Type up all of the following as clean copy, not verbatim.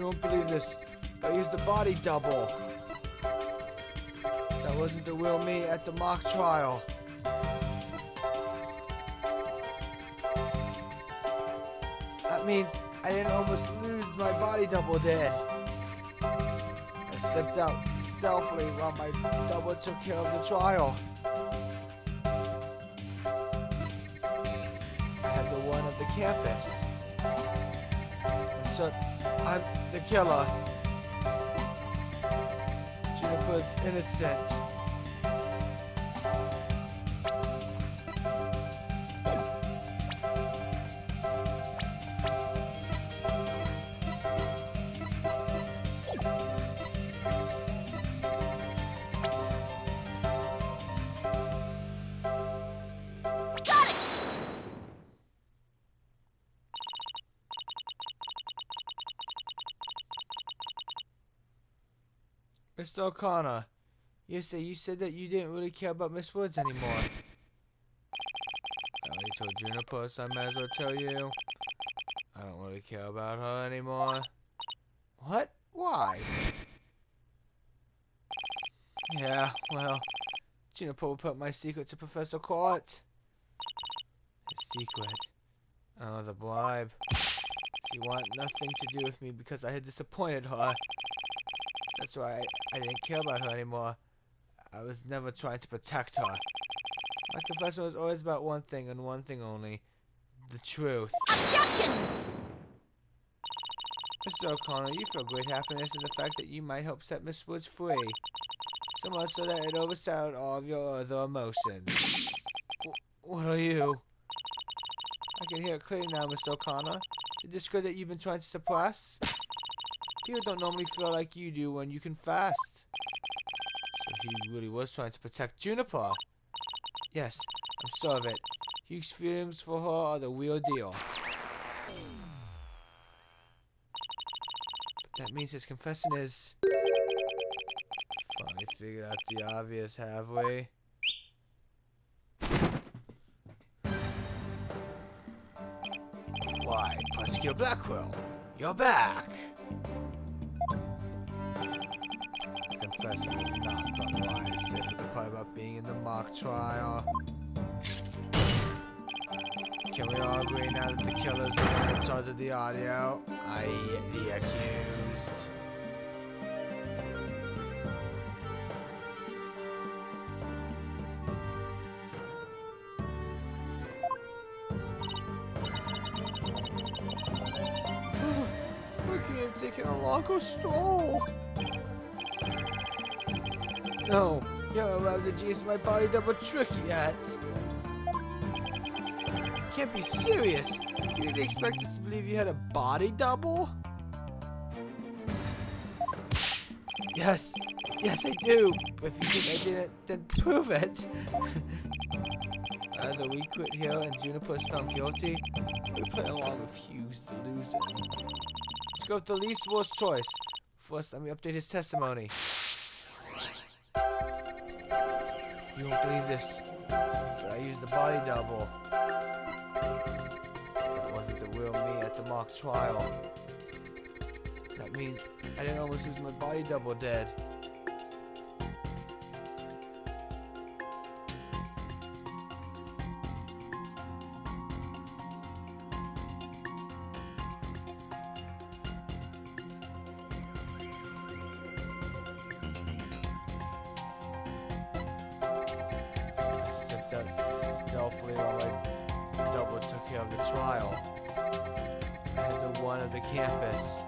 won't believe this. I used the body double. That wasn't the real me at the mock trial. That means I didn't almost lose, my body double did. I slipped out stealthily while my double took care of the trial. I had the one of the campus. So, I'm the killer. Juniper's innocent. Mr. O'Connor, you said that you didn't really care about Miss Woods anymore. I already told Juniper, so I might as well tell you. I don't really care about her anymore. What? Why? Yeah, well, Juniper will put my secret to Professor Court. His secret? Oh, the bribe. She wanted nothing to do with me because I had disappointed her. That's why I didn't care about her anymore. I was never trying to protect her. My confession was always about one thing and one thing only. The truth. Objection! Mr. O'Connor, you feel great happiness in the fact that you might help set Miss Woods free. So much so that it overshadowed all of your other emotions. What are you? I can hear it clearly now, Mr. O'Connor. The discord that you've been trying to suppress? People don't normally feel like you do when you can fast. So he really was trying to protect Juniper. Yes, I'm sure of it. Hugh's feelings for her are the real deal. But that means his confession is... Finally figured out the obvious, have we? Why, Prosecutor Blackwell, you're back! Confession was not but why I said for the part about being in the mock trial. Can we all agree now that the killer's the one in charge of the audio, i.e. the accused? We could have taken a longer stroll. No, you haven't allowed the G's in my body double trick yet. You can't be serious. Do you expect us to believe you had a body double? Yes, I do. But if you think I didn't, then prove it. Either we quit here and Juniper is found guilty, or we play along with Hugh's delusion. Let's go with the least worst choice. First, let me update his testimony. You won't believe this, but I used the body double. That wasn't the real me at the mock trial. That means I didn't almost lose my body double dead. Stealthily while I double took care of the trial. I had the one of the campus.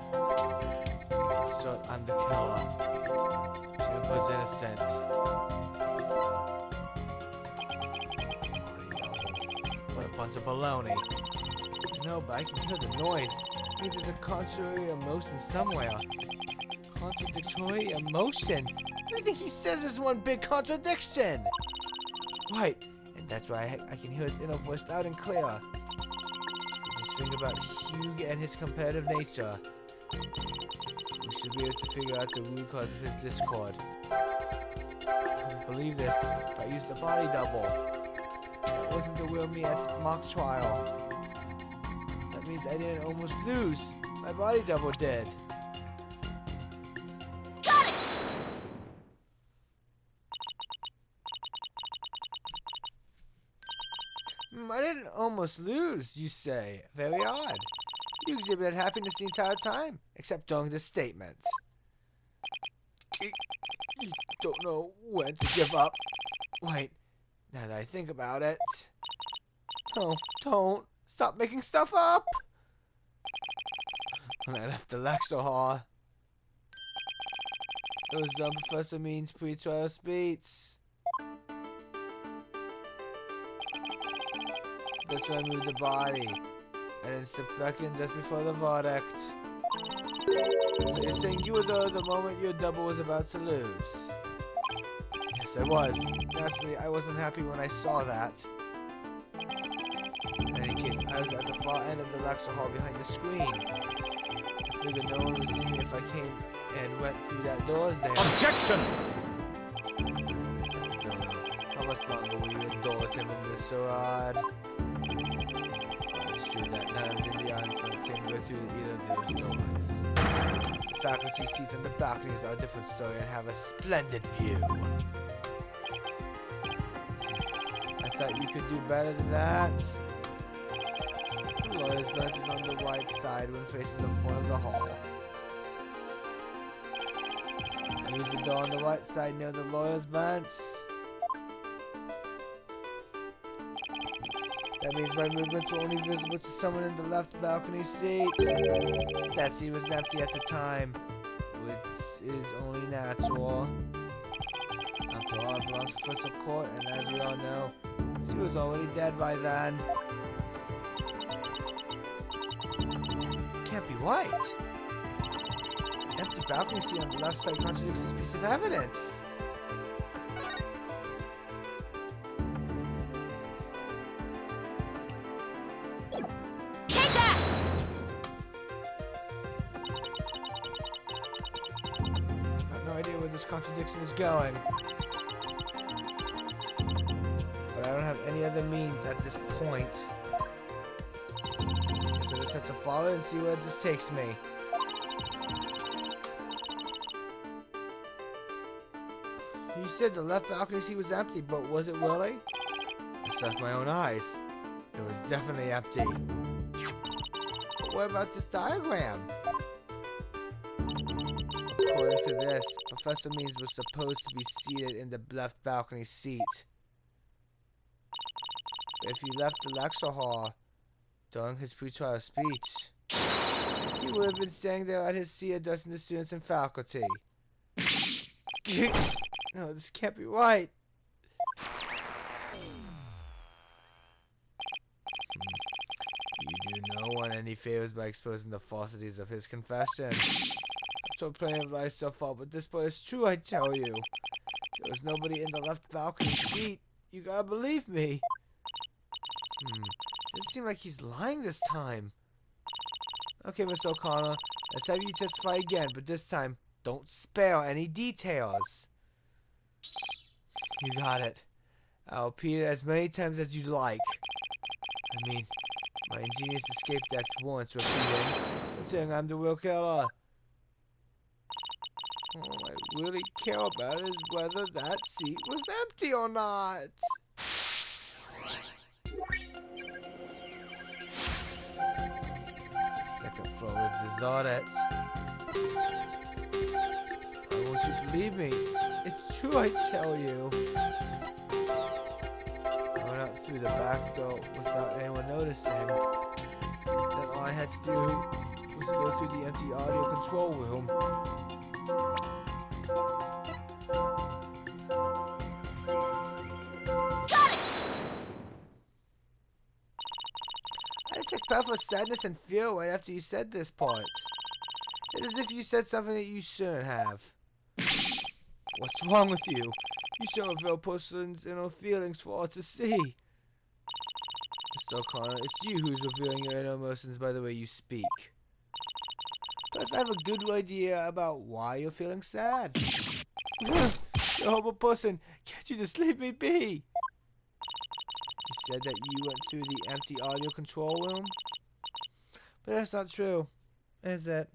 So I'm the killer. She was innocent. What a bunch of baloney. No, but I can hear the noise. It means there's a contrary emotion somewhere. Contradictory emotion? Everything he says is one big contradiction! Right. That's why I can hear his inner voice loud and clear. Just think about Hugh and his competitive nature. We should be able to figure out the root cause of his discord. I don't believe this, but I used the body double. It wasn't the real me at the mock trial. That means I didn't almost lose. My body double did. I didn't almost lose, you say. Very odd. You exhibited happiness the entire time, except during this statement. You don't know when to give up. Wait, now that I think about it. No, don't. Stop making stuff up! When I left the lecture hall, it was done Professor Mean's pre-trial speech. That's when I moved the body, and then stepped back in just before the verdict. So you're saying you were there the moment your double was about to lose? Yes, I was. Naturally, I wasn't happy when I saw that. In any case, I was at the far end of the lecture hall behind the screen. I figured no one would see me if I came and went through that doors there. Objection! Still no. How much longer will you indulge him in this charade? It's true that none of the audience seem to go through either of those doors. The faculty seats on the balconies are a different story and have a splendid view. I thought you could do better than that. The lawyer's bench is on the right side when facing the front of the hall. I use the door on the right side near the lawyer's bench. That means my movements were only visible to someone in the left balcony seat. That seat was empty at the time, which is only natural. After all, it belongs to Professor Court, and as we all know, she was already dead by then. Can't be right. The empty balcony seat on the left side contradicts this piece of evidence. Take that! I have no idea where this contradiction is going. But I don't have any other means at this point. So I just have to follow and see where this takes me. You said the left balcony seat was empty, but was it really? I saw with my own eyes. It was definitely empty. But what about this diagram? According to this, Professor Means was supposed to be seated in the left balcony seat. But if he left the lecture hall during his pre-trial speech, he would have been standing there at his seat addressing the students and faculty. No, this can't be right. You do no one any favors by exposing the falsities of his confession. I've told plenty of lies so far, but this part is true, I tell you. There was nobody in the left balcony seat. You gotta believe me. Doesn't seem like he's lying this time. Okay, Mr. O'Connor, let's have you testify again, but this time, don't spare any details. You got it. I'll repeat it as many times as you like. I mean, my ingenious escape act warrants repeating, considering I'm the real killer. All I really care about is whether that seat was empty or not. Second floor is deserted. Why won't you believe me? It's true, I tell you. I went out through the back door without anyone noticing. Then all I had to do was go through the empty audio control room. Got it! I took breathless sadness and fear right after you said this part. It's as if you said something that you shouldn't have. What's wrong with you? You show a real person's inner feelings for all to see. Mr. O'Connor, it's you who's revealing your inner emotions by the way you speak. Plus, I have a good idea about why you're feeling sad. You're a horrible person. Can't you just leave me be? You said that you went through the empty audio control room? But that's not true, is it?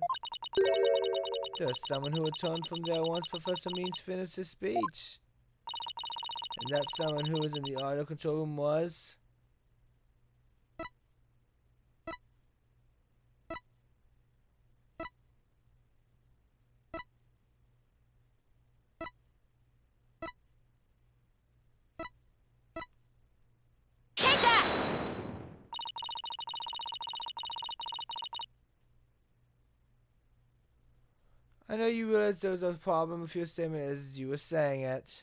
There's someone who returned from there once Professor Means finished his speech. And that someone who was in the audio control room was... I know you realize there was a problem with your statement as you were saying it.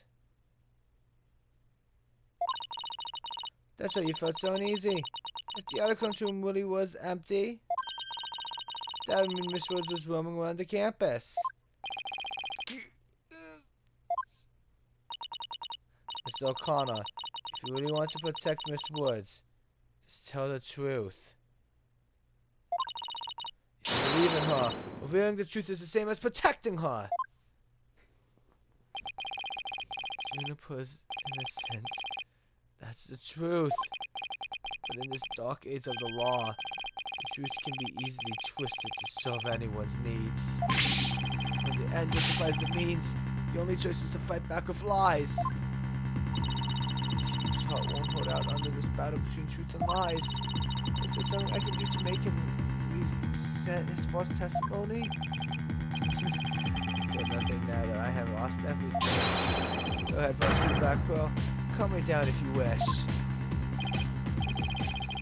That's why you felt so uneasy. If the other control room really was empty, that would mean Miss Woods was roaming around the campus. Mr. O'Connor, if you really want to protect Miss Woods, just tell the truth. If you believe in her, revealing the truth is the same as protecting her. Juniper's innocent. That's the truth. But in this dark age of the law, the truth can be easily twisted to serve anyone's needs. When the end justifies the means, the only choice is to fight back with lies. His heart won't hold out under this battle between truth and lies. Is there something I can do to make him reset his false testimony? I feel nothing now that I have lost everything. Go ahead, Buster back, bro. Calm me down if you wish.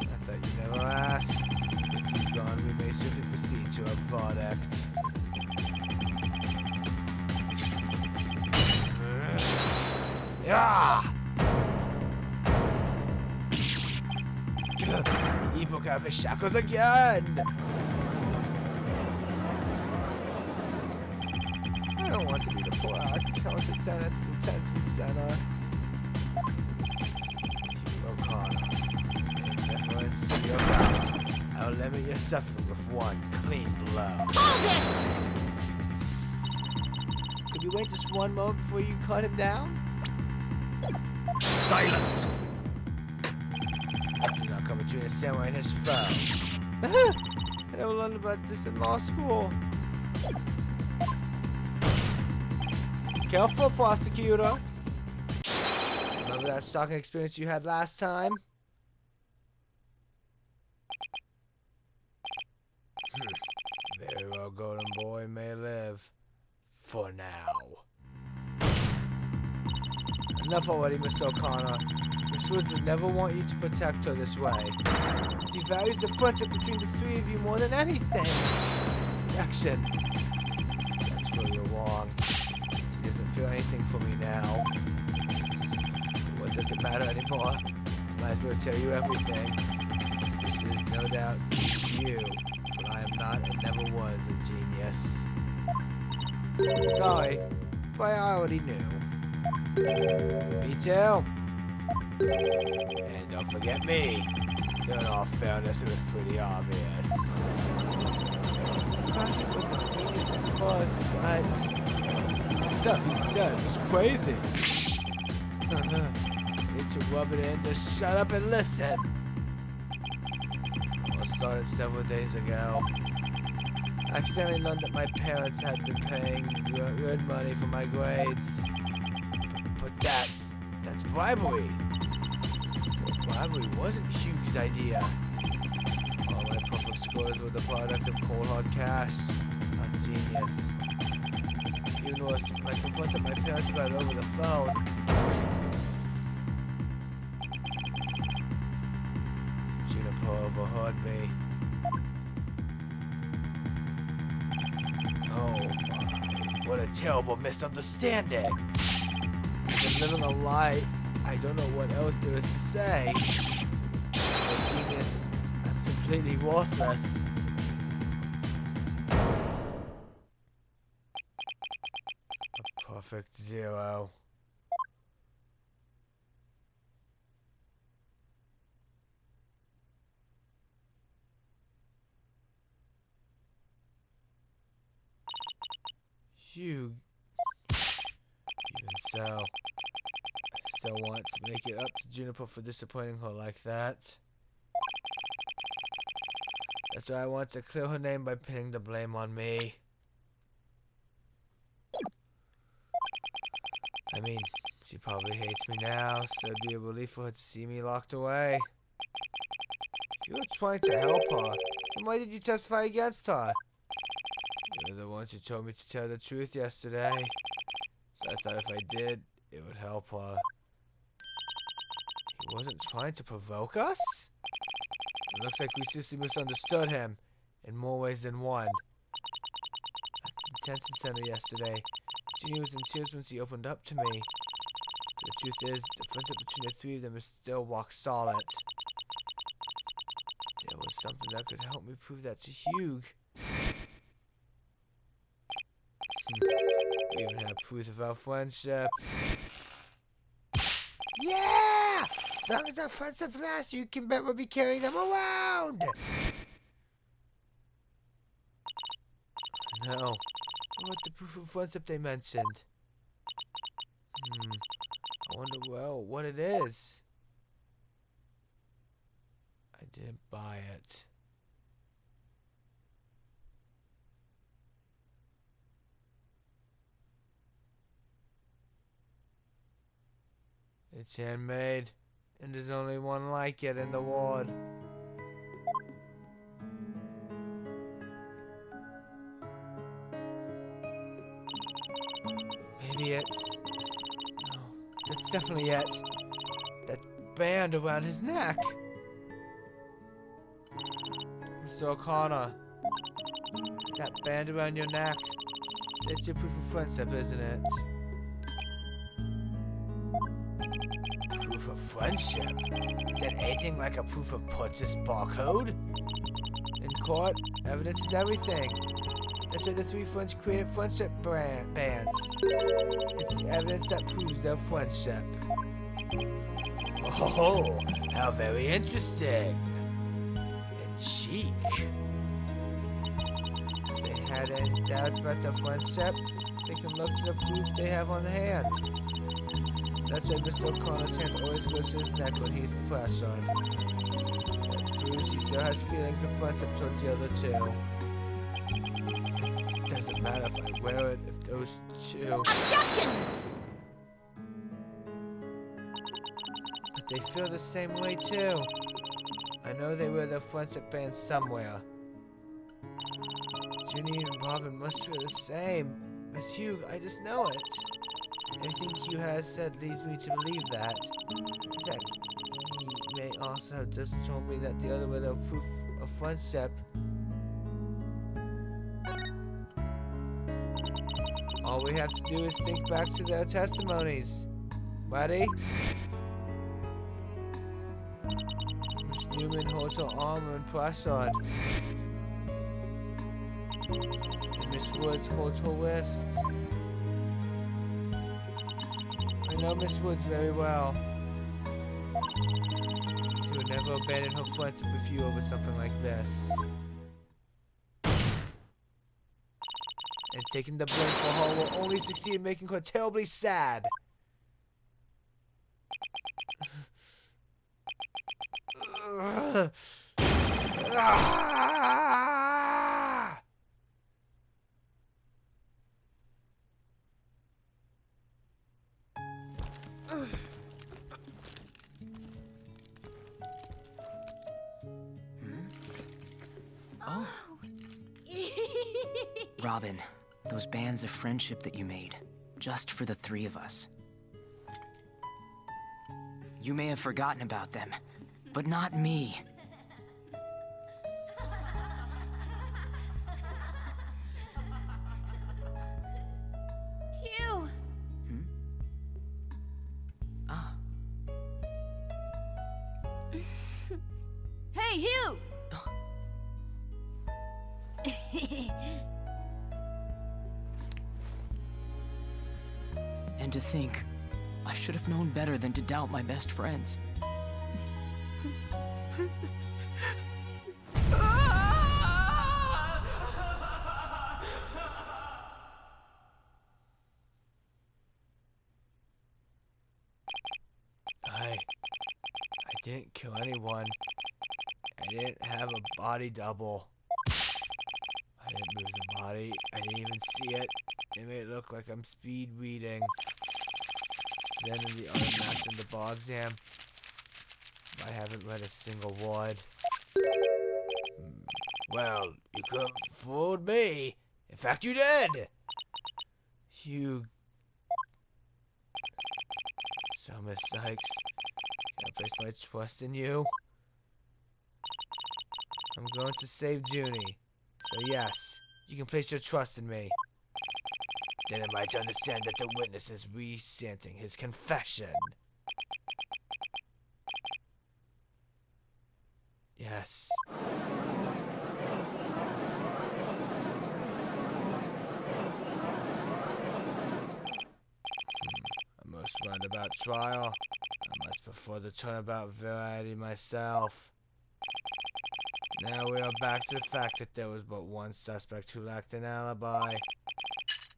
I thought you never asked. If you've gone, we may swiftly proceed to our verdict. Yeah! The evil got his shackles again! I don't want to be the poor accountant at the detention center. O'Connor, in deference to your power, I'll limit your suffering with one clean blow. Hold it! Could you wait just one moment before you cut him down? Silence! Do not come between a samurai and his foe. I never learned about this in law school. Careful, prosecutor. Remember that stalking experience you had last time? Very well, golden boy may live. For now. Enough already, Mr. O'Connor. Miss Woods would never want you to protect her this way. She values the friendship between the three of you more than anything. Protection. That's where you're wrong. She doesn't feel anything for me now. What does it matter anymore? Might as well tell you everything. This is no doubt you, but I am not and never was a genius. Sorry, but I already knew. Me too. And don't forget me. In all fairness, it was pretty obvious. Crockett was a genius at first, but the stuff he said was crazy. Need to rub it in, just shut up and listen. I started several days ago. I accidentally learned that my parents had been paying good money for my grades. But that's bribery. So bribery wasn't Hugh's idea. All my perfect scores were the product of cold hard cash. I'm genius. Even worse, when I confronted my parents about it over the phone, Juniper overheard me. Oh my, what a terrible misunderstanding. I've been living a lie. I don't know what else there is to say. I'm a genius. I'm completely worthless. A perfect zero. Even so, I still want to make it up to Juniper for disappointing her like that. That's why I want to clear her name by pinning the blame on me. I mean, she probably hates me now, so it'd be a relief for her to see me locked away. If you were trying to help her, then why did you testify against her? You're the ones who told me to tell the truth yesterday. So I thought if I did, it would help her. He wasn't trying to provoke us? It looks like we seriously misunderstood him, in more ways than one. I can detention center yesterday. Junie was in tears when she opened up to me. The truth is, the friendship between the three of them is still rock solid. There was something that could help me prove that to Hugh. We even have proof of our friendship. Yeah! As long as our friendship lasts, you can bet we'll be carrying them around! No. What the proof of friendship they mentioned? I wonder, well, what it is. I didn't buy it. It's handmade, and there's only one like it in the world. Maybe it's... No, that's definitely it. That band around his neck. Mr. O'Connor, that band around your neck. It's your proof of friendship, isn't it? Proof of friendship? Is that anything like a proof of purchase barcode? In court, evidence is everything. That's why the three friends created friendship bands. It's the evidence that proves their friendship. Oh, how very interesting. And chic. If they had any doubts about their friendship, they can look to the proof they have on hand. That's why Mr. O'Connor's hand always goes to his neck when he's pressured. That proves he still has feelings of friendship towards the other two. It doesn't matter if I wear it, if those two... Objection! But they feel the same way too. I know they wear their friendship bands somewhere. Junie and Robin must feel the same. As Hugh, I just know it. Everything Hugh has said leads me to believe that. In fact, he may also have just told me that the other were their proof of friendship. All we have to do is think back to their testimonies. Ready? Miss Newman holds her arm and pressured. And Miss Woods holds her wrists. I know Miss Woods very well. She would never abandon her friendship with you over something like this. And taking the blame for her will only succeed in making her terribly sad. Oh. Robin, those bands of friendship that you made, just for the three of us. You may have forgotten about them, but not me. Hugh! Ah. Hey, Hugh! And to think, I should have known better than to doubt my best friends. I didn't kill anyone. I didn't have a body double. I didn't move the body. I didn't even see it. They made it look like I'm speed reading. Then in the other match in the bar exam, I haven't read a single word. Well, you could have fooled me. In fact, you did. You... So, Miss Sykes, can I place my trust in you? I'm going to save Junie. So yes, you can place your trust in me. Then am I to understand that the witness is recanting his confession? Yes. A most roundabout trial. I must prefer the turnabout variety myself. Now we are back to the fact that there was but one suspect who lacked an alibi.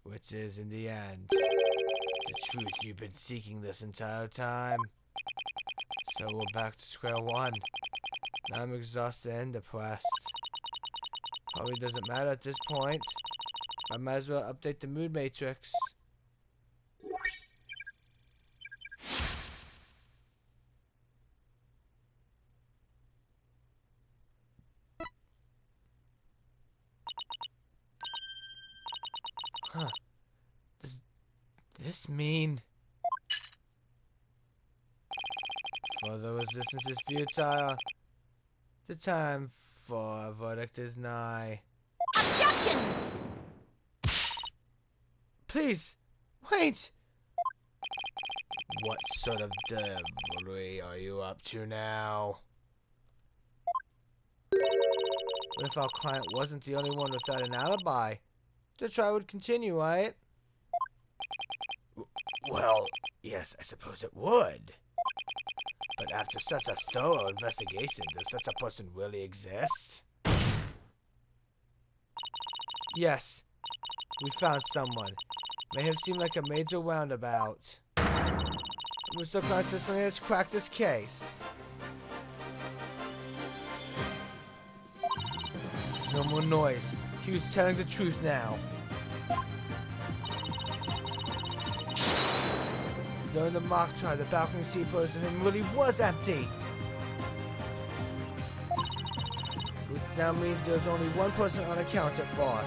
Which is, in the end, the truth you've been seeking this entire time. So we're back to square one. Now I'm exhausted and depressed. Probably doesn't matter at this point. I might as well update the mood matrix. Huh. Does this mean... Further resistance is futile. The time for a verdict is nigh. Objection! Please, wait! What sort of devilry are you up to now? What if our client wasn't the only one without an alibi? The trial would continue, right? Well, yes, I suppose it would. But after such a thorough investigation, does such a person really exist? Yes, we found someone. May have seemed like a major roundabout. We're still conscious when let's crack this case. No more noise. He was telling the truth now. During the mock trial, the balcony seat person him really was empty. Which now means there's only one person unaccounted for.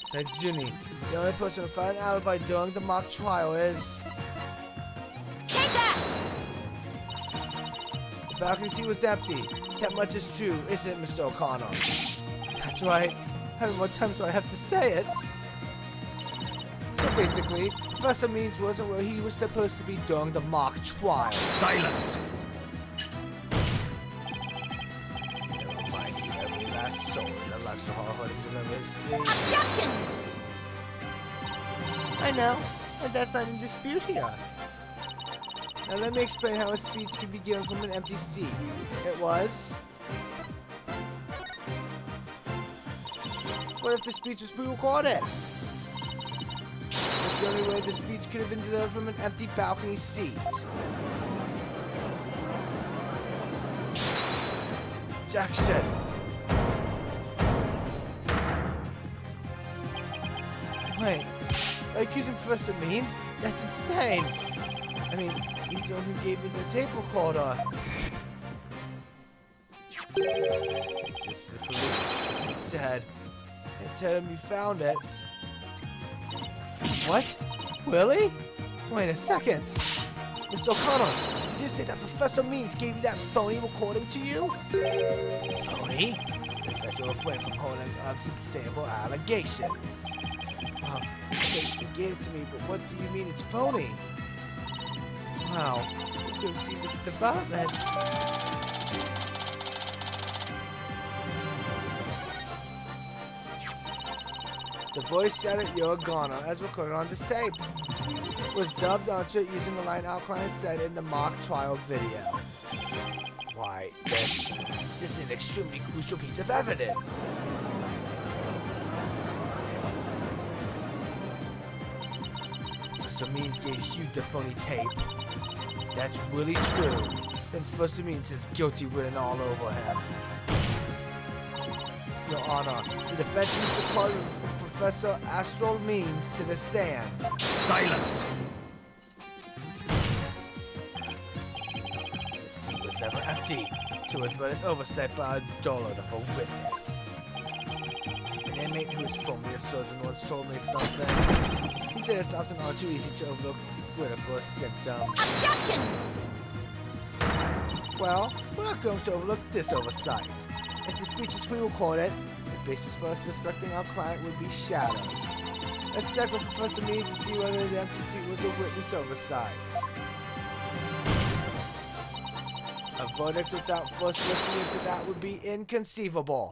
Said Juni, the only person without an alibi during the mock trial is... Take that! The balcony seat was empty. That much is true, isn't it, Mr. O'Connor? That's right. How many more times do I have to say it? So basically, Professor Means wasn't where he was supposed to be during the mock trial. Silence! Never mind you, every last soul that likes to hard-hearted deliver his speech. Objection! I know, and that's not in dispute here. Now let me explain how a speech could be given from an empty seat. It was... What if the speech was pre-recorded? That's the only way the speech could have been delivered from an empty balcony seat. Jackson! Wait, are you accusing Professor Means? That's insane! I mean, he's the one who gave me the tape recorder. Take this to the police, he said. And tell him you found it. What? Really? Wait a second. Mr. O'Connor, did you say that Professor Means gave you that phony recording to you? Phony? Professor refrained from holding up sustainable allegations. So he gave it to me, but what do you mean it's phony? Wow, you could see this development. The voice said at Yorgana, as recorded on this tape, was dubbed onto it using the line Alkaline said in the mock trial video. Why, this is an extremely crucial piece of evidence. Professor Means gave Hugh the phony tape. If that's really true, then Professor Means has guilty written all over him. Your Honor, the defense needs to call Professor Astral Means to the stand. Silence! The seat was never empty, so it was but an oversight by a dullard of a witness. An inmate who is formerly a surgeon once told me something. He said it's often all too easy to overlook critical symptoms. Objection! Well, we're not going to overlook this oversight. If the speech was pre-recorded, the basis for us suspecting our client would be shattered. Let's check with Professor Means to see whether the empty seat was a witness oversight. A verdict without first looking into that would be inconceivable.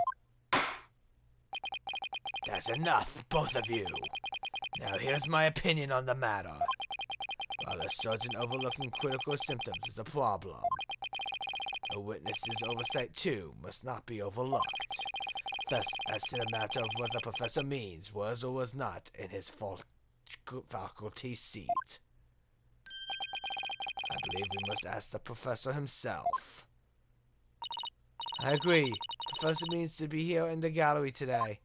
That's enough, both of you. Now here's my opinion on the matter. While a surgeon overlooking critical symptoms is a problem, a witness's oversight too must not be overlooked. Thus, as to the matter of whether Professor Means was or was not in his faculty seat, I believe we must ask the professor himself. I agree. Professor Means to be here in the gallery today.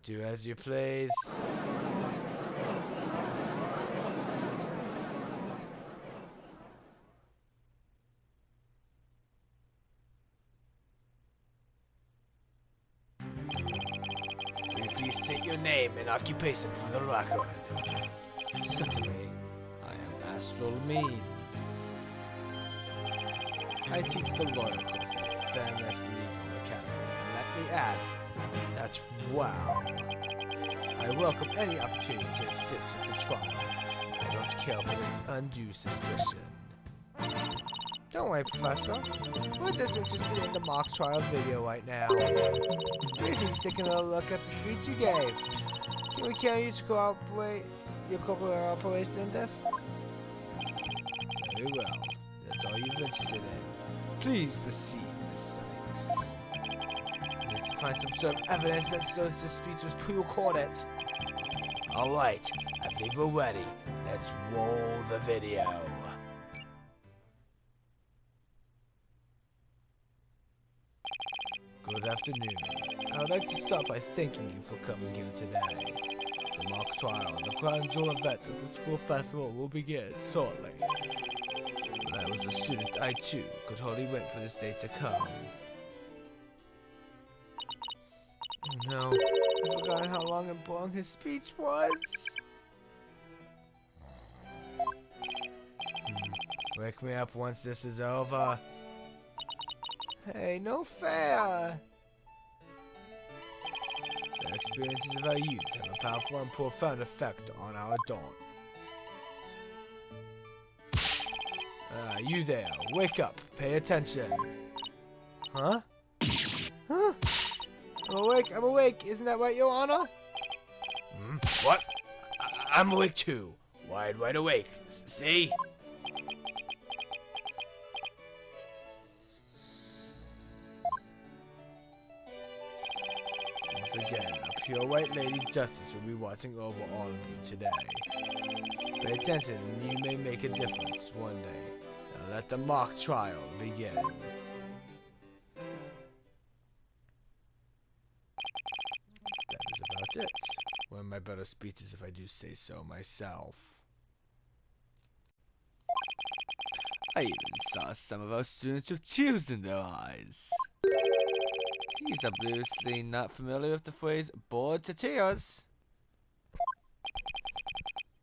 Do as you please. Will you please state your name and occupation for the record? Certainly. I am Astral Means. I teach the lawyer course at Fairness Legal Academy, and let me add, that's wow. I welcome any opportunity to assist with the trial. I don't care for this undue suspicion. Don't worry, Professor. We're just interested in the mock trial video right now. Reason's taking a look at the speech you gave. Can we carry you to cooperate your cooperation in this? Very well. That's all you're interested in. Please proceed, Miss Sykes. We need to find some sort of evidence that shows the speech was pre-recorded. Alright, I believe we're ready. Let's roll the video. Good afternoon. I would like to start by thanking you for coming here today. The mock trial, the crown jewel event of the school festival will begin shortly. When I was a student, I too could hardly wait for this day to come. Oh no, I've forgotten how long and boring his speech was. Wake me up once this is over. Hey, no fair! The experiences of our youth have a powerful and profound effect on our adult. You there, wake up, pay attention. Huh? Huh? I'm awake, isn't that right, Your Honor? What? I'm awake too. Wide awake. See? Once again, a pure white lady justice will be watching over all of you today. Pay attention and you may make a difference one day. Now let the mock trial begin. That is about it. One of my better speeches if I do say so myself. I even saw some of our students with tears in their eyes. He's obviously not familiar with the phrase bored to tears.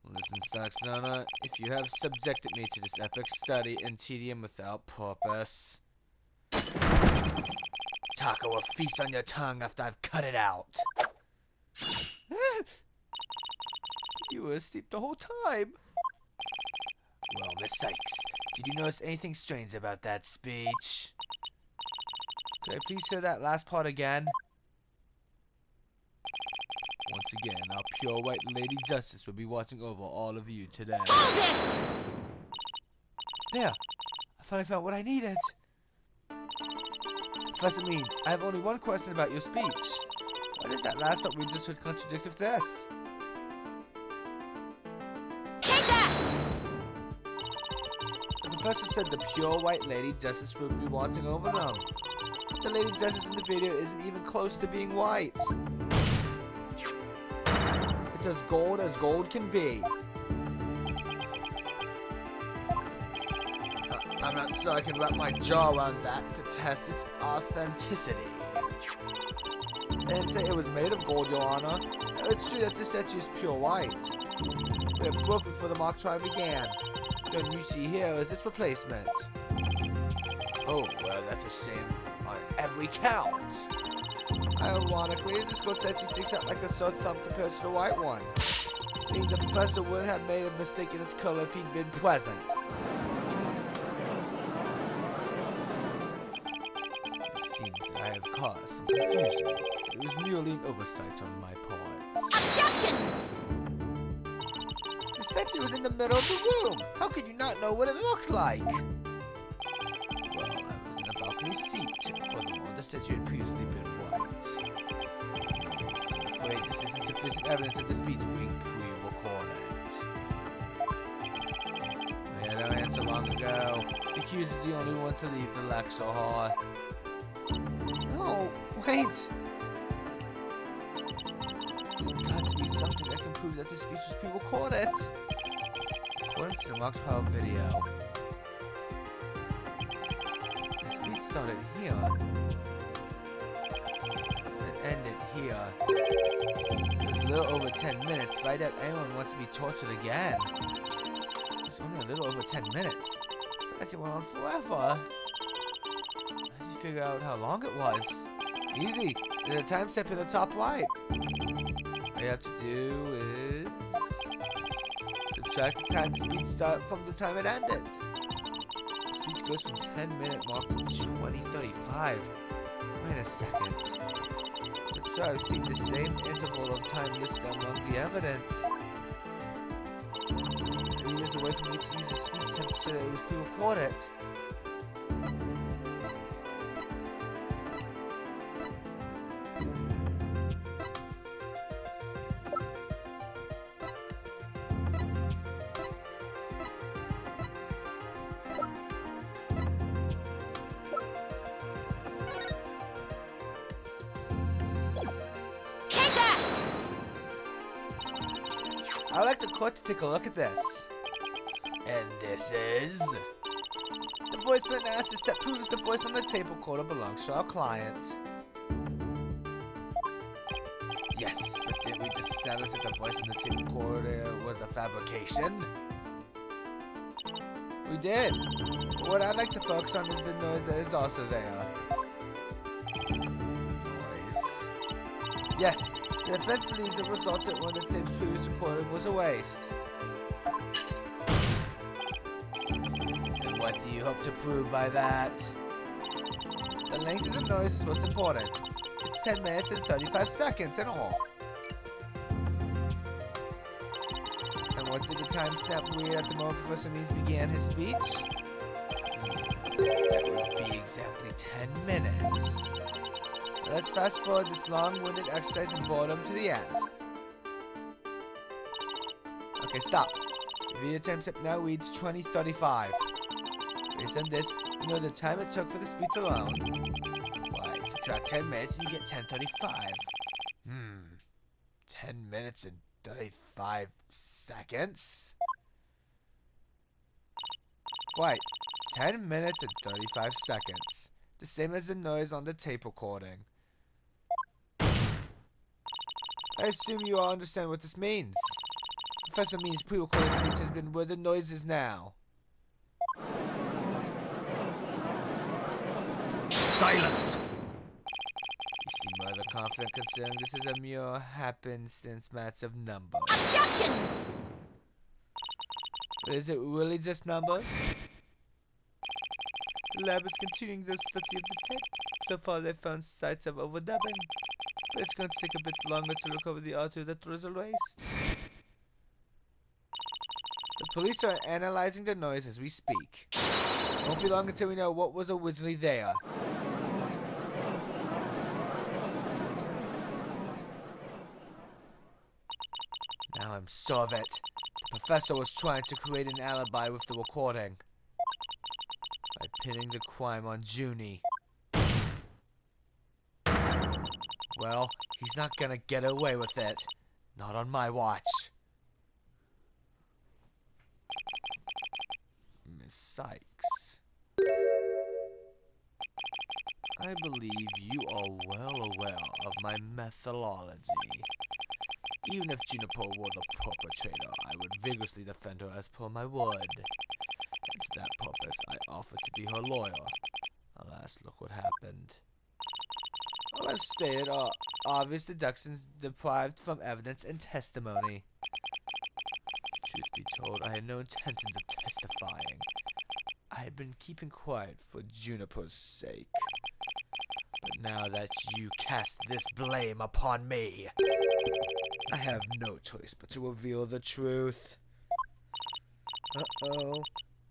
Listen, Stocksnona, if you have subjected me to this epic study in tedium without purpose, Taco will feast on your tongue after I've cut it out. You were asleep the whole time. Well, Miss Sykes, did you notice anything strange about that speech? Could I please hear that last part again? Once again, our pure white lady justice will be watching over all of you today. Hold it! There! I finally found what I needed. Professor Means, I have only one question about your speech. Why does that last part we just heard contradict with this? Take that! The professor said the pure white lady justice will be watching over them. The lady justice in the video isn't even close to being white. It's as gold can be. I'm not sure I can wrap my jaw around that to test its authenticity. They didn't say it was made of gold, Your Honor. It's true that this statue is pure white. But it broke before the mock trial began. The one you see here is its replacement. Oh, well, that's a shame on every count. Ironically, this goat actually sticks out like a sore thumb compared to the white one. Meaning the professor wouldn't have made a mistake in its color if he'd been present. It seems that I have caused some confusion. It was merely an oversight on my part. Objection! The statue was in the middle of the room. How could you not know what it looked like? Well, I was in a balcony seat. Furthermore, the statue had previously been white. I'm afraid this isn't sufficient evidence of this meeting being pre-recorded. I had an answer long ago. The accused is the only one to leave the lecture hall. No, wait! There's got to be something that can prove that this speech was pre-recorded. According to the mock trial video, the speech started here and ended here. It was a little over 10 minutes, but I doubt anyone wants to be tortured again. It's only a little over 10 minutes. I feel like it went on forever. How did you figure out how long it was? Easy. There's a timestamp in the top right. All you have to do is subtract the time the speech started from the time it ended. The speech goes from 10-minute mark to 20:35. Wait a second. But sure, I've seen the same interval of time listed among the evidence. Maybe there's a way for me to use the speech sample so that it was pre-recorded. I'd like the court to take a look at this. And this is the voice pronounced that proves the voice on the tape recorder belongs to our client. Yes, but did we just establish that the voice on the tape recorder was a fabrication? We did. But what I'd like to focus on is the noise that is also there. Noise. Yes. The defense believes the resultant when the tape's previous recording was a waste. And what do you hope to prove by that? The length of the noise is what's important. It's 10 minutes and 35 seconds in all. And what did the timestamp read at the moment Professor Means began his speech? That would be exactly 10 minutes. Let's fast forward this long-winded exercise in boredom to the end. Okay, stop. The video timestamp now reads 20:35. Based on this, you know the time it took for the speech alone. Why, subtract 10 minutes and you get 10:35. 10 minutes and 35 seconds? Wait, 10 minutes and 35 seconds. The same as the noise on the tape recording. I assume you all understand what this means. Professor Means' pre-recorded speech has been where the noise is now. Silence! You seem rather confident considering this is a mere happenstance match of numbers. Objection! But is it really just numbers? The lab is continuing their study of the tape. So far they've found sites of overdubbing. But it's going to take a bit longer to recover the audio that was erased. The police are analyzing the noise as we speak. It won't be long until we know what was originally there. Now I'm sure of it. The professor was trying to create an alibi with the recording. By pinning the crime on Junie. Well, he's not gonna get away with it. Not on my watch. Miss Sykes. I believe you are well aware of my methodology. Even if Juniper were the perpetrator, I would vigorously defend her as per my word. accomplice, I offered to be her lawyer. Alas, look what happened. All I've stated are obvious deductions deprived from evidence and testimony. Truth be told, I had no intentions of testifying. I had been keeping quiet for Juniper's sake. But now that you cast this blame upon me, I have no choice but to reveal the truth. Uh-oh.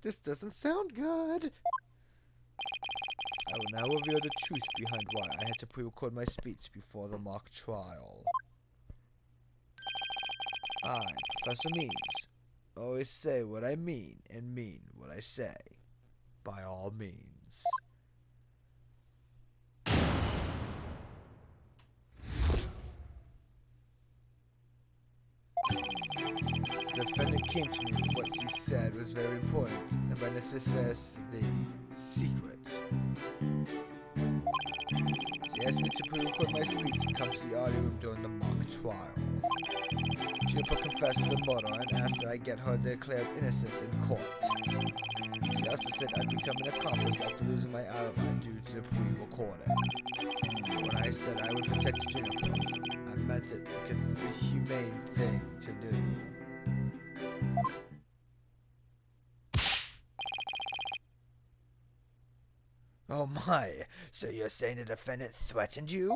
This doesn't sound good. I will now reveal the truth behind why I had to pre-record my speech before the mock trial. I, Professor Means, always say what I mean and mean what I say. By all means. The defendant came to me with what she said was very important, and by necessity, secret. She asked me to pre-record my speech and come to the audio room during the mock trial. Juniper confessed to the murder and asked that I get her declared innocent in court. She also said I'd become an accomplice after losing my alibi due to the pre-recording. When I said I would protect Juniper, I meant it because it's the humane thing to do. Oh my, so you're saying the defendant threatened you?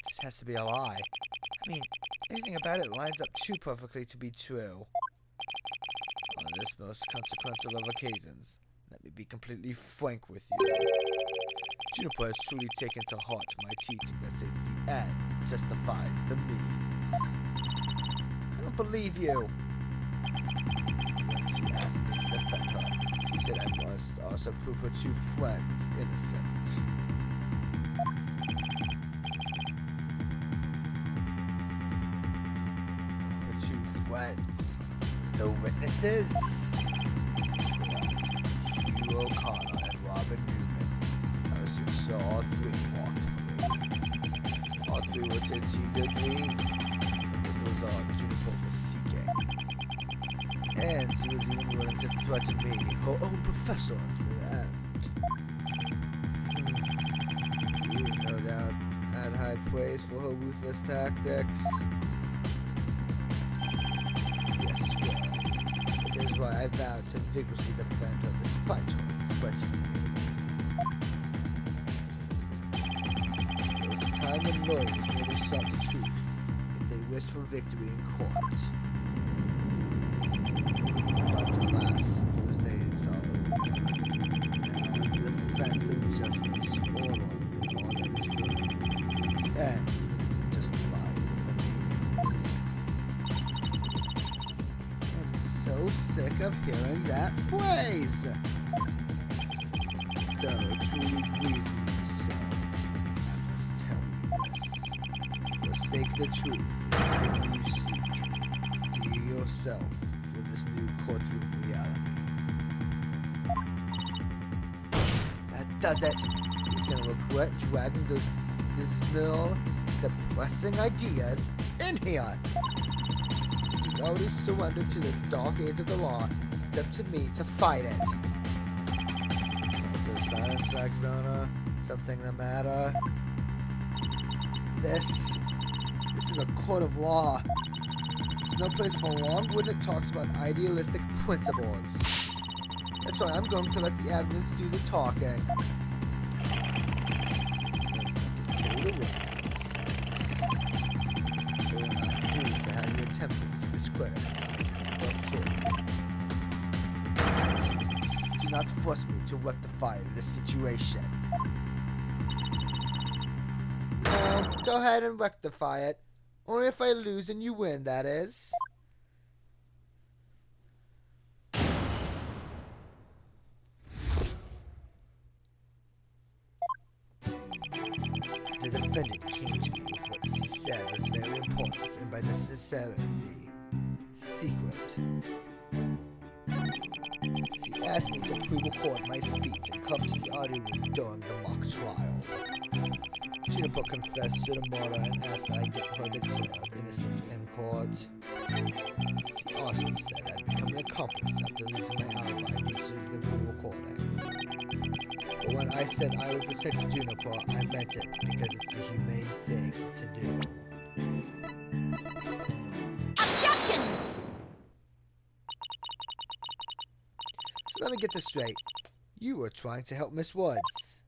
This has to be a lie. I mean, everything about it lines up too perfectly to be true. On this most consequential of occasions, let me be completely frank with you. Juniper has truly taken to heart my teaching that states the end justifies the means. I don't believe you. When she asked me to defend her, she said I must also prove her two friends innocent. Her two friends? No witnesses? Hugh O'Connor and Robin Newman. I assume so all three walked free. All three were to achieve their dream. This was all Juniper was seeking. And she was even willing to threaten me, her own professor, until the end. You, no doubt, had high praise for her ruthless tactics. Yes, well, it is why I vowed to vigorously defend her despite her threatening me. There was a time when lawyers really sought the truth if they wished for victory in court. But alas, those days are over. Now the defense of justice all on in all that is good, and justifies the means. I'm so sick of hearing that phrase! Though it truly grieves me so, I must tell you this. Forsake the truth, if it's what you seek. Steel yourself for this new courtroom reality. That does it. He's gonna regret dragging those dismal, depressing ideas in here. Since he's already surrendered to the dark age of the law, it's up to me to fight it. So, Silent Saxona, something the matter? This is a court of law. It's no place for long when it talks about idealistic principles. That's why I'm going to let the evidence do the talking. Let's not get carried away, They will not need to have you attempting to discredit my truth. Do not force me to rectify this situation. No, go ahead and rectify it. Only if I lose and you win, that is. The defendant came to me with what she said was very important and by necessity secret. She asked me to pre-record my speech and come to the audio room during the mock trial. Juniper confessed to the murder and asked that I get her declared innocent in court. She also said I'd become an accomplice after losing my alibi due to the pre-recording. But when I said I would protect Juniper, I meant it because it's the humane thing to do. Objection! So let me get this straight. You were trying to help Miss Woods.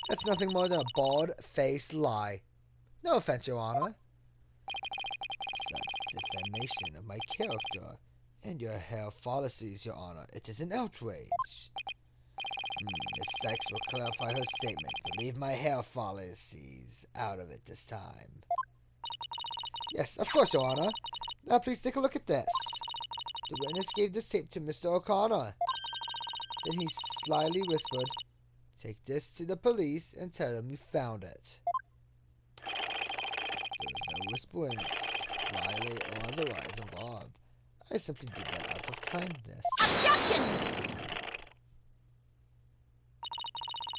That's nothing more than a bald-faced lie. No offense, Your Honor. Such defamation of my character and your hair policies, Your Honor. It is an outrage. Miss Sykes will clarify her statement, but leave my hair policies out of it this time. Yes, of course, Your Honor. Now please take a look at this. The witness gave this tape to Mr. O'Connor. Then he slyly whispered, "Take this to the police and tell them you found it." There was no whispering, slyly or otherwise involved. I simply did that out of kindness. Objection!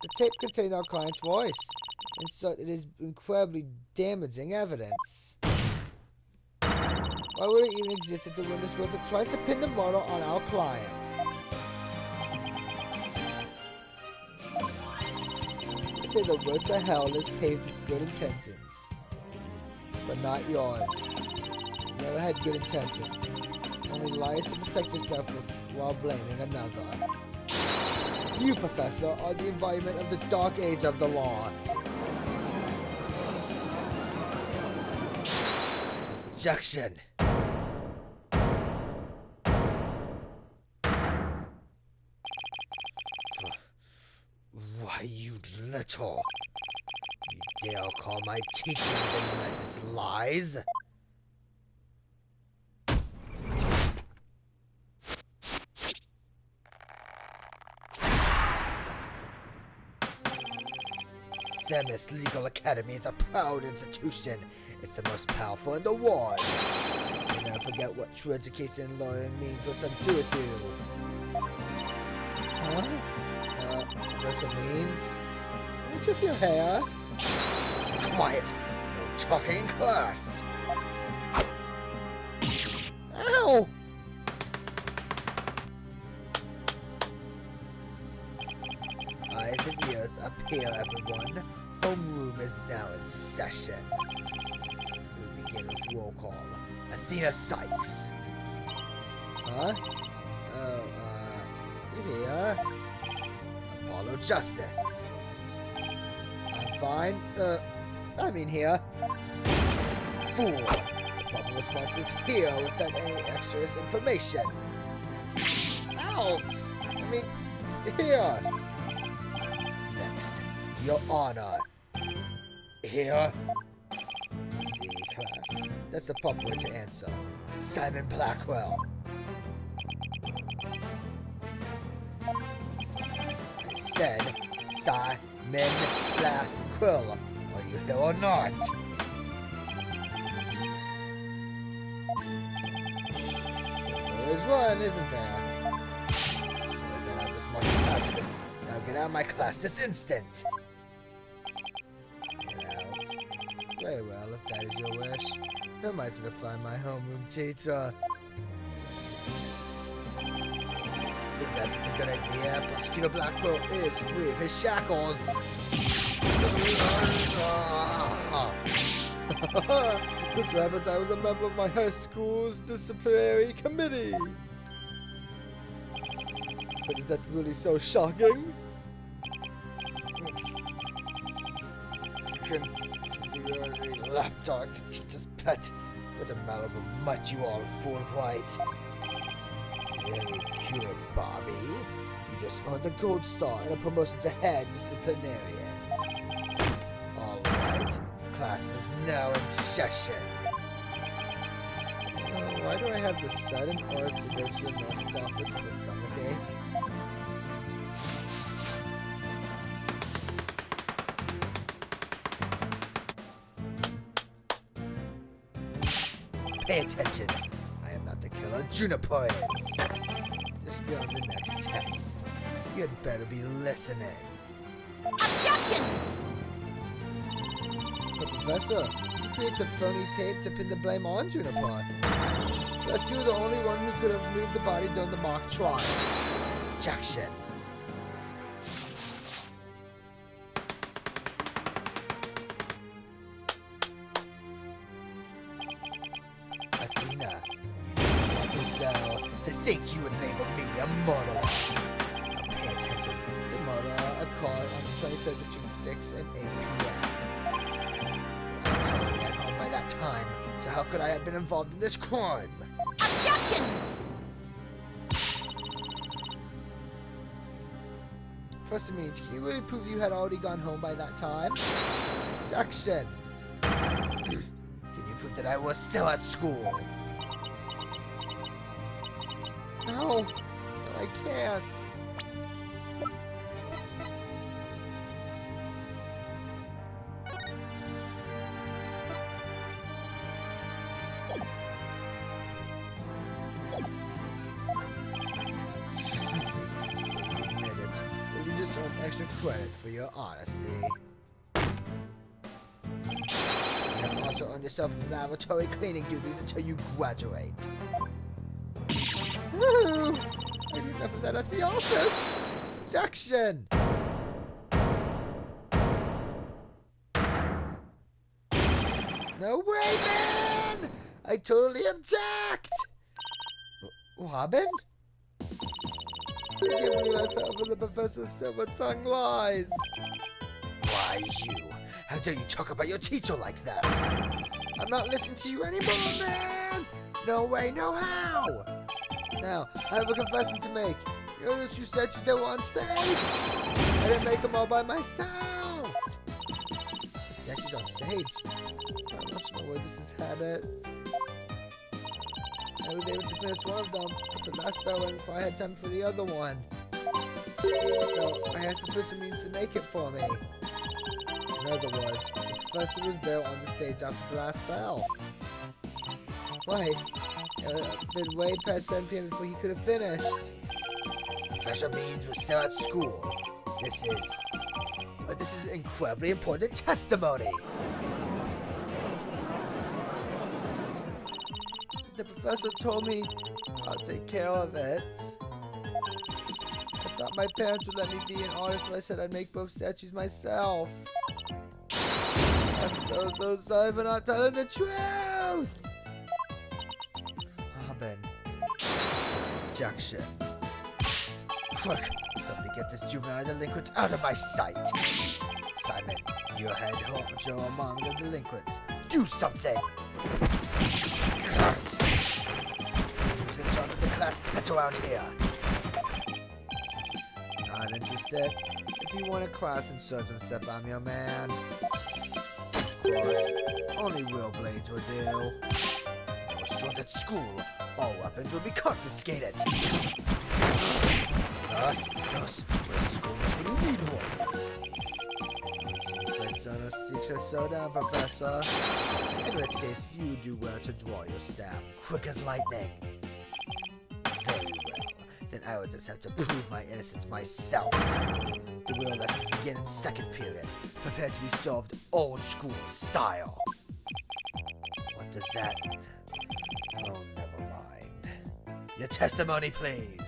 The tape contained our client's voice, and so it is incredibly damaging evidence. Why would it even exist if the witness wasn't trying to pin the murder on our client? They say the road to hell is paved with good intentions, but not yours. You never had good intentions. Only lies to protect yourself while blaming another. You, Professor, are the embodiment of the dark age of the law. Objection. Why, you little... You dare call my teachings and methods lies? Themis Legal Academy is a proud institution. It's the most powerful in the world. You never forget what true education and learning means once I do with you. Huh? Professor Means? What's with your hair? Quiet! No talking in class! Ow! Eyes and ears up here, everyone. Homeroom is now in session. We begin with roll call. Athena Sykes. Huh? Here. Apollo Justice. I'm fine. I'm in here. Fool. The proper response is here without any extra information. Ouch! I mean, here. Next, Your Honor. Here. See, class. That's the proper way to answer. Simon Blackwell. I said Simon Blackwell. Are you here or not? There is one, isn't there? Well, then I'll just mark you absent. Now get out of my class this instant! Get out. Very well, if that is your wish. Who am I to define my homeroom teacher? Is that such a good idea? Prosecutor Blackwell is free of his shackles! This happens, I was a member of my high school's disciplinary committee! But is that really so shocking? Conspiracy lapdog to teacher's pet. What a malleable mutt you all fool white. Very good, Bobby. You just earned a gold star and a promotion to head disciplinarian. Alright, class is now in session. Why do I have the sudden urge to go to the nurse's office with a stomachache? Pay attention. I am not the killer, Juniper is. Just be on the next test. You'd better be listening. Objection! But Professor, you create the phony tape to pin the blame on Juniper. Plus, you were the only one who could have moved the body during the mock trial. Objection. Athena, so to think you would label me a murderer. Now pay attention. The murderer occurred on the 23rd between 6 and 8 p.m. I was already at home by that time, so how could I have been involved in this crime? Objection! First means, can you really prove you had already gone home by that time? Objection! Can you prove that I was still at school? No, I can't. Extra credit for your honesty. You have also earned yourself laboratory cleaning duties until you graduate. I did enough of that at the office. Objection! No way, man! I totally object! Robin? I can't believe I fell for the professor's silver-tongued lies. Lies you? How dare you talk about your teacher like that? I'm not listening to you anymore, man! No way, no how! Now, I have a confession to make. You know those 2 statues that were on stage? I didn't make them all by myself! The statues on stage? I don't know where this has had it. I was able to finish one of them, but the last bell rang before I had time for the other one. So, I asked Professor Means to make it for me. In other words, the professor was there on the stage after the last bell. Wait, been way past 7 p.m. before he could have finished. Professor Means was still at school. This is incredibly important testimony. The professor told me I'll take care of it. I thought my parents would let me be an artist if I said I'd make both statues myself. I'm so sorry for not telling the truth! Robin. Objection. Quick, somebody get this juvenile delinquent out of my sight! Simon, you're head honcho among the delinquents. Do something! Who's in charge of the class pet around here? Not interested. If you want a class in swordsmanship, I'm your man. Of course, only real blades will do. For swords at school, all weapons will be confiscated. Thus, where's the school when you need one? Seems like Zona seeks a showdown, Professor. In which case, you do well to draw your staff quick as lightning. Very well. Then I will just have to prove my innocence myself. The real lessons begin in the second period. Prepare to be solved old school style. What does that... Oh, never mind. Your testimony, please.